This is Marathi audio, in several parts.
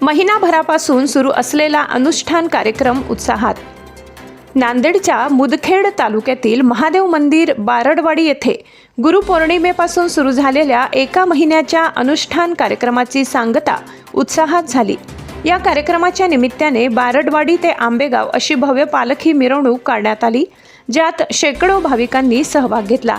महिनाभरापासून सुरू असलेला अनुष्ठान कार्यक्रम उत्साहात। नांदेडच्या मुदखेड तालुक्यातील महादेव मंदिर बारडवाडी येथे गुरुपौर्णिमेपासून सुरू झालेल्या एका महिन्याच्या अनुष्ठान कार्यक्रमाची सांगता उत्साहात झाली। या कार्यक्रमाच्या निमित्ताने बारडवाडी ते आंबेगाव अशी भव्य पालखी मिरवणूक काढण्यात आली, ज्यात शेकडो भाविकांनी सहभाग घेतला।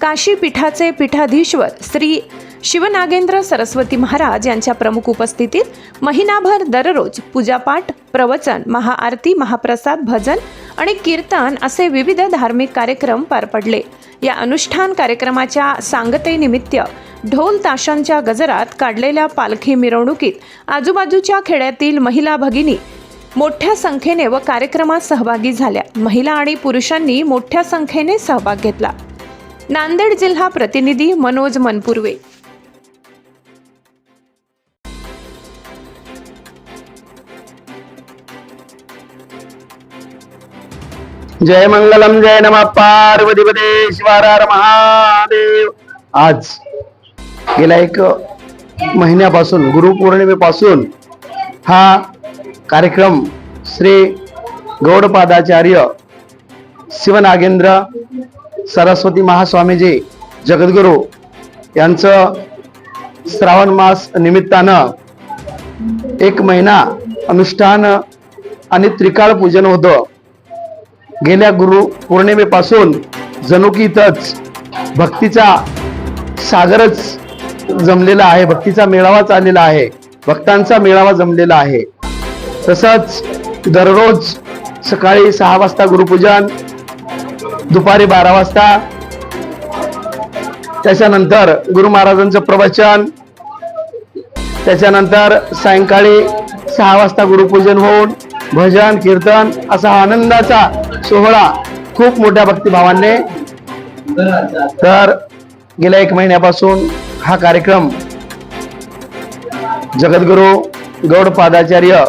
काशी पीठाचे पीठाधीश्वर श्री शिवनागेंद्र सरस्वती महाराज यांच्या प्रमुख उपस्थितीत महिनाभर दररोज पूजापाठ, प्रवचन, महाआरती, महाप्रसाद, भजन आणि कीर्तन असे विविध धार्मिक कार्यक्रम पार पडले। या अनुष्ठान कार्यक्रमाच्या सांगतेनिमित्त ढोल ताशांच्या गजरात काढलेल्या पालखी मिरवणुकीत आजूबाजूच्या खेड्यातील महिला भगिनी मोठ्या संख्येने व कार्यक्रमात सहभागी झाल्या। महिला आणि पुरुषांनी मोठ्या संख्येने सहभाग घेतला। नांदेड जिल्हा प्रतिनिधी मनोज मनपुर्वे। जय मंगलम जय नमः पार्वतीपते शिवार हर महादेव। आज गेल्या एक महिन्यापासून गुरुपौर्णिमेपासून हा कार्यक्रम श्री गौडपादाचार्य शिवनागेंद्र सरस्वती महास्वामीजी जगद्गुरु यांचं श्रावण मास निमित्तानं एक महिना अनुष्ठान आणि त्रिकाळ पूजन होतं। गेल्या गुरु पौर्णिमेपासून जणू की इथंच भक्तीचा सागरच जमलेला आहे, भक्तीचा मेळावा चाललेला आहे, भक्तांचा मेळावा जमलेला आहे। तसंच दररोज सकाळी 6 वाजता गुरुपूजन, दुपारी 12 वाजता, त्याच्यानंतर गुरु महाराजांचं प्रवचन, त्याच्यानंतर सायंकाळी 6 वाजता गुरुपूजन होऊन भजन कीर्तन असा आनंदाचा सोहळा खूप मोठ्या भक्तिभावाने तर गेल्या 1 महिन्यापासून हा कार्यक्रम जगद्गुरु गौडपादाचार्य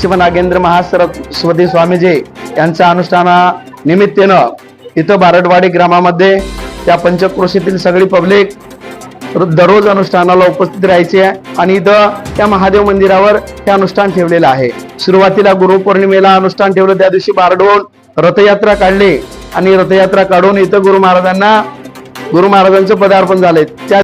शिवनागेंद्र महासरस्वती स्वामीजी यांच्या अनुष्ठाना निमित्तानं इथं बारडवाडी ग्रामामध्ये त्या पंचक्रोशीतील सगळी पब्लिक दररोज अनुष्ठानाला उपस्थित राहायचे आणि इथं त्या महादेव मंदिरावर हे अनुष्ठान ठेवलेलं आहे। सुरुवातीला गुरुपौर्णिमेला अनुष्ठान ठेवलं, त्या दिवशी बारडवून रथयात्रा काढली आणि रथयात्रा काढून इथं गुरु महाराजांचं पदार्पण झाले।